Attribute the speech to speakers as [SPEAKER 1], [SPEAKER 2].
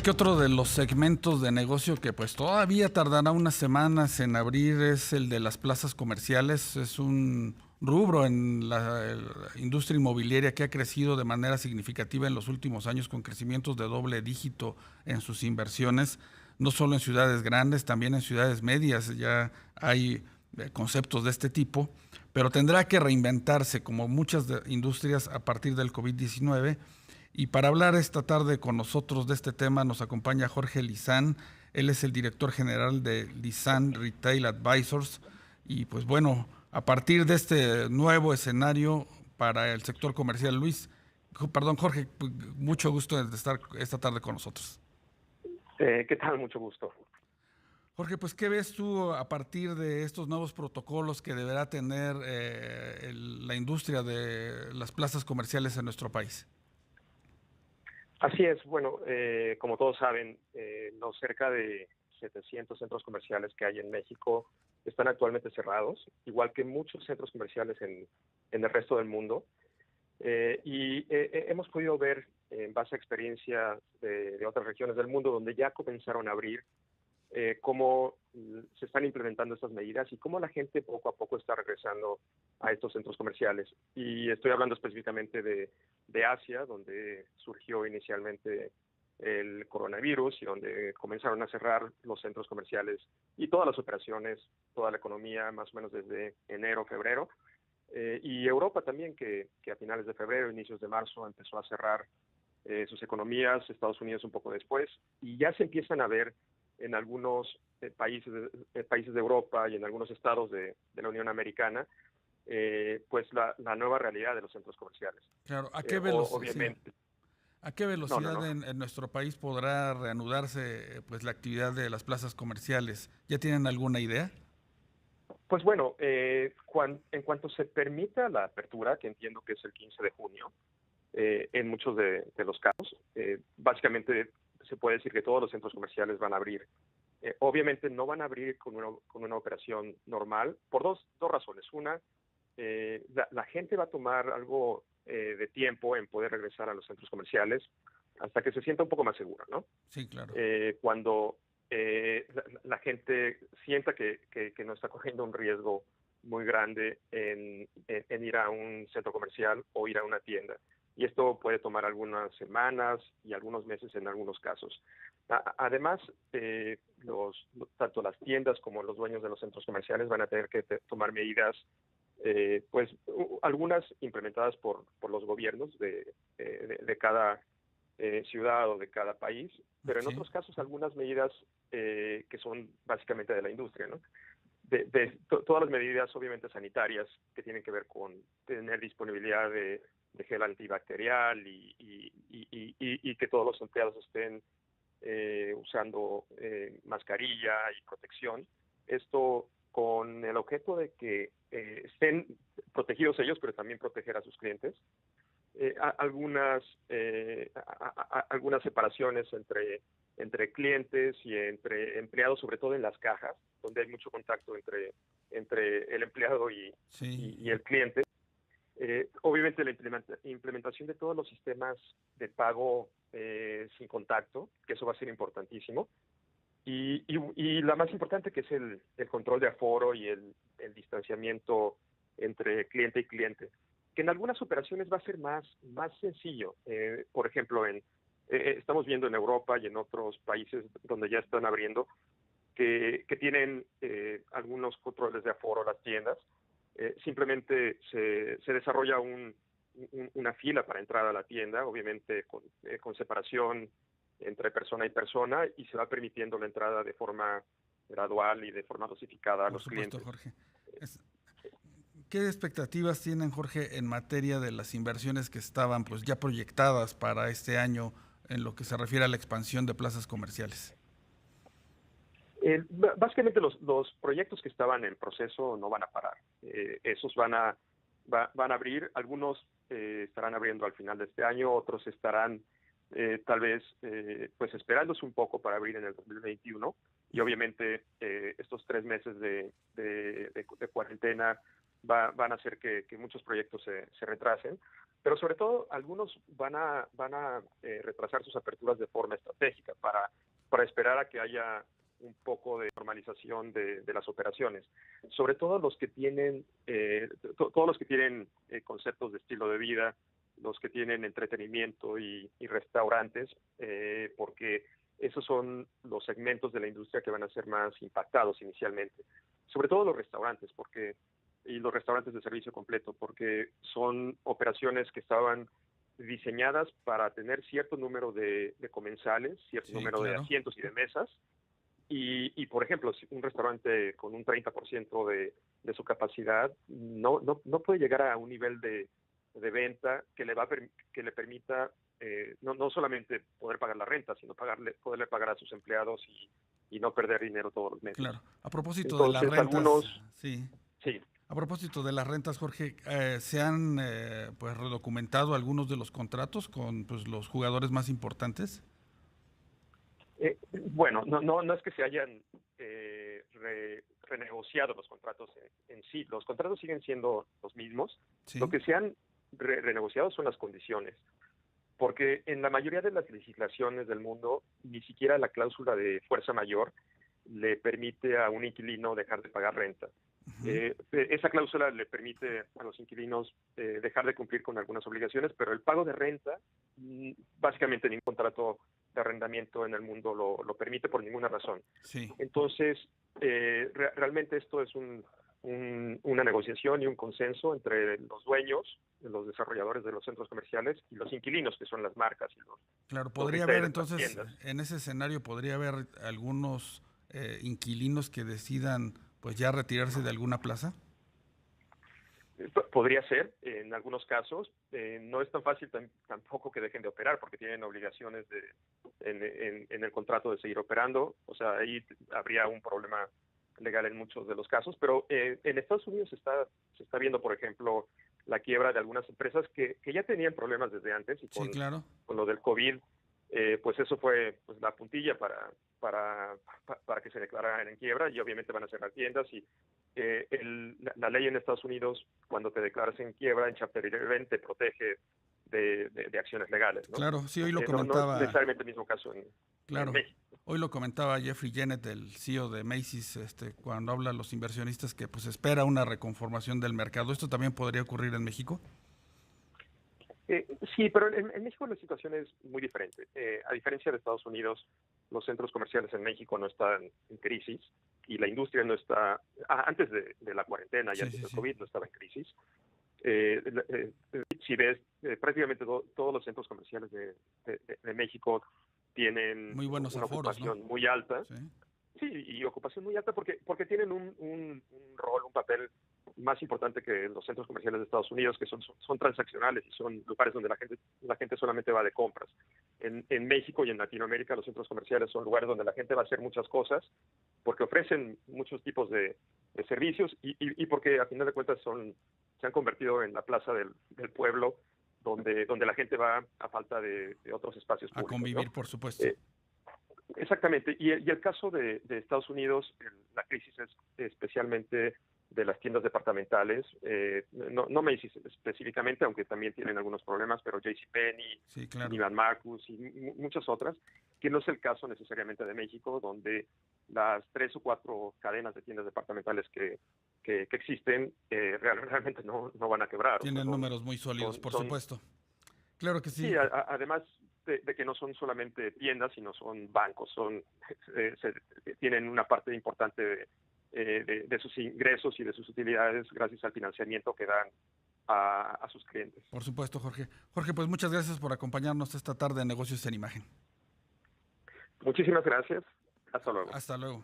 [SPEAKER 1] ¿Qué otro de los segmentos de negocio que pues todavía tardará unas semanas en abrir es el de las plazas comerciales? Es un rubro en la industria inmobiliaria que ha crecido de manera significativa en los últimos años con crecimientos de doble dígito en sus inversiones, no solo en ciudades grandes, también en ciudades medias ya hay conceptos de este tipo, pero tendrá que reinventarse como muchas industrias a partir del COVID-19. Y para hablar esta tarde con nosotros de este tema nos acompaña Jorge Lizán. Él es el director general de Lizán Retail Advisors. Y pues bueno, a partir de este nuevo escenario para el sector comercial, Jorge, mucho gusto de estar esta tarde con nosotros.
[SPEAKER 2] ¿Qué tal? Mucho gusto.
[SPEAKER 1] Jorge, pues ¿qué ves tú a partir de estos nuevos protocolos que deberá tener la industria de las plazas comerciales en nuestro país?
[SPEAKER 2] Así es, bueno, como todos saben, los cerca de 700 centros comerciales que hay en México están actualmente cerrados, igual que muchos centros comerciales en el resto del mundo. Hemos podido ver, en base a experiencia de otras regiones del mundo, donde ya comenzaron a abrir, cómo se están implementando estas medidas y cómo la gente poco a poco está regresando a estos centros comerciales. Y estoy hablando específicamente de Asia, donde surgió inicialmente el coronavirus y donde comenzaron a cerrar los centros comerciales y todas las operaciones, toda la economía, más o menos desde enero, febrero. Y Europa también, que a finales de febrero, inicios de marzo, empezó a cerrar sus economías, Estados Unidos un poco después, y ya se empiezan a ver en algunos países de Europa y en algunos estados de la Unión Americana, pues la nueva realidad de los centros comerciales.
[SPEAKER 1] Claro, ¿a qué velocidad? Sí.
[SPEAKER 2] Obviamente.
[SPEAKER 1] ¿A qué
[SPEAKER 2] No, no,
[SPEAKER 1] velocidad
[SPEAKER 2] no.
[SPEAKER 1] en nuestro país podrá reanudarse pues la actividad de las plazas comerciales? ¿Ya tienen alguna idea?
[SPEAKER 2] Pues bueno, en cuanto se permita la apertura, que entiendo que es el 15 de junio, en muchos de los casos, básicamente se puede decir que todos los centros comerciales van a abrir. Obviamente no van a abrir con una operación normal por dos razones. Una, la gente va a tomar algo de tiempo en poder regresar a los centros comerciales hasta que se sienta un poco más segura, ¿no?
[SPEAKER 1] Sí, claro.
[SPEAKER 2] Cuando la gente sienta que no está corriendo un riesgo muy grande en ir a un centro comercial o ir a una tienda. Y esto puede tomar algunas semanas y algunos meses en algunos casos. Además, tanto las tiendas como los dueños de los centros comerciales van a tener que tomar medidas, pues algunas implementadas por los gobiernos de cada ciudad o de cada país, pero en
[SPEAKER 1] Sí.
[SPEAKER 2] otros casos algunas medidas que son básicamente de la industria, ¿no? Todas las medidas obviamente sanitarias que tienen que ver con tener disponibilidad de gel antibacterial y que todos los empleados estén usando mascarilla y protección. Esto con el objeto de que estén protegidos ellos, pero también proteger a sus clientes. Algunas separaciones entre clientes y entre empleados, sobre todo en las cajas, donde hay mucho contacto entre el empleado
[SPEAKER 1] Sí.
[SPEAKER 2] y el cliente. Obviamente la implementación de todos los sistemas de pago sin contacto, que eso va a ser importantísimo. Y la más importante, que es el control de aforo y el distanciamiento entre cliente y cliente, que en algunas operaciones va a ser más sencillo. Por ejemplo, estamos viendo en Europa y en otros países donde ya están abriendo, que tienen algunos controles de aforo las tiendas. Simplemente se desarrolla una fila para entrar a la tienda, obviamente con separación entre persona y persona, y se va permitiendo la entrada de forma gradual y de forma dosificada a
[SPEAKER 1] Por
[SPEAKER 2] los
[SPEAKER 1] supuesto,
[SPEAKER 2] clientes.
[SPEAKER 1] Jorge. ¿Qué expectativas tienen, Jorge, en materia de las inversiones que estaban pues ya proyectadas para este año en lo que se refiere a la expansión de plazas comerciales?
[SPEAKER 2] Básicamente los proyectos que estaban en proceso no van a parar. Esos van a abrir. Algunos estarán abriendo al final de este año, otros estarán tal vez pues esperándose un poco para abrir en el 2021. Y obviamente estos 3 meses de cuarentena van a hacer que muchos proyectos se retrasen, pero sobre todo algunos van a retrasar sus aperturas de forma estratégica para esperar a que haya un poco de normalización de las operaciones. Sobre todo los que tienen, todos los que tienen conceptos de estilo de vida, los que tienen entretenimiento y restaurantes, porque esos son los segmentos de la industria que van a ser más impactados inicialmente. Sobre todo los restaurantes, y los restaurantes de servicio completo, porque son operaciones que estaban diseñadas para tener cierto número de comensales, cierto número de asientos y de mesas, y por ejemplo, si un restaurante con un 30% de su capacidad no puede llegar a un nivel de venta que le permita no solamente poder pagar la renta, sino poderle pagar a sus empleados y no perder dinero todos los meses.
[SPEAKER 1] Claro. A propósito
[SPEAKER 2] Entonces,
[SPEAKER 1] de las rentas,
[SPEAKER 2] algunos...
[SPEAKER 1] sí.
[SPEAKER 2] Sí.
[SPEAKER 1] A propósito de las rentas, Jorge, ¿se han pues redocumentado algunos de los contratos con pues los jugadores más importantes?
[SPEAKER 2] Bueno, no es que se hayan renegociado los contratos en sí. Los contratos siguen siendo los mismos.
[SPEAKER 1] Sí.
[SPEAKER 2] Lo que se han renegociado son las condiciones. Porque en la mayoría de las legislaciones del mundo, ni siquiera la cláusula de fuerza mayor le permite a un inquilino dejar de pagar renta. Esa cláusula le permite a los inquilinos dejar de cumplir con algunas obligaciones, pero el pago de renta, básicamente ningún contrato de arrendamiento en el mundo lo permite por ninguna razón.
[SPEAKER 1] Sí.
[SPEAKER 2] Entonces, realmente esto es una negociación y un consenso entre los dueños, los desarrolladores de los centros comerciales y los inquilinos, que son las marcas.
[SPEAKER 1] Claro, podría haber entonces, en ese escenario, podría haber algunos inquilinos que decidan pues ya retirarse de alguna plaza.
[SPEAKER 2] Podría ser, en algunos casos. No es tan fácil tampoco que dejen de operar, porque tienen obligaciones en el contrato de seguir operando. O sea, ahí habría un problema legal en muchos de los casos, pero en Estados Unidos se está viendo, por ejemplo, la quiebra de algunas empresas que ya tenían problemas desde antes, y con lo del COVID, pues eso fue pues la puntilla para que se declararan en quiebra, y obviamente van a cerrar tiendas. Y la ley en Estados Unidos, cuando te declaras en quiebra, en Chapter 11, te protege de acciones legales, ¿no?
[SPEAKER 1] Claro, sí, hoy lo comentaba.
[SPEAKER 2] No necesariamente el mismo caso en México.
[SPEAKER 1] Hoy lo comentaba Jeffrey Jennett, el CEO de Macy's, cuando habla a los inversionistas que pues espera una reconformación del mercado. ¿Esto también podría ocurrir en México?
[SPEAKER 2] Sí, pero en México la situación es muy diferente. A diferencia de Estados Unidos, los centros comerciales en México no están en crisis, y la industria no está, antes de la cuarentena y antes del COVID, no estaba en crisis. Si ves, prácticamente todos los centros comerciales de México tienen
[SPEAKER 1] muy buenos
[SPEAKER 2] una
[SPEAKER 1] aforos,
[SPEAKER 2] ocupación,
[SPEAKER 1] ¿no?
[SPEAKER 2] muy alta.
[SPEAKER 1] Sí,
[SPEAKER 2] y ocupación muy alta porque tienen un rol, un papel más importante que los centros comerciales de Estados Unidos, que son transaccionales y son lugares donde la gente solamente va de compras. En México y en Latinoamérica, los centros comerciales son lugares donde la gente va a hacer muchas cosas, porque ofrecen muchos tipos de servicios, y porque a final de cuentas se han convertido en la plaza del pueblo, donde la gente va a falta de otros espacios públicos.
[SPEAKER 1] A convivir, ¿no? Por supuesto.
[SPEAKER 2] Exactamente. Y el caso de Estados Unidos, la crisis es especialmente de las tiendas departamentales, no Macy's específicamente, aunque también tienen algunos problemas, pero JCPenney,
[SPEAKER 1] sí, claro,
[SPEAKER 2] Neiman Marcus y muchas otras, que no es el caso necesariamente de México, donde las 3 o 4 cadenas de tiendas departamentales que existen realmente no van a quebrar.
[SPEAKER 1] Tienen números muy sólidos, por supuesto. Claro que sí.
[SPEAKER 2] Sí, además de que no son solamente tiendas, sino son bancos, tienen una parte importante de sus ingresos y de sus utilidades gracias al financiamiento que dan a sus clientes.
[SPEAKER 1] Por supuesto, Jorge. Jorge, pues muchas gracias por acompañarnos esta tarde en Negocios en Imagen.
[SPEAKER 2] Muchísimas gracias. Hasta luego.
[SPEAKER 1] Hasta luego.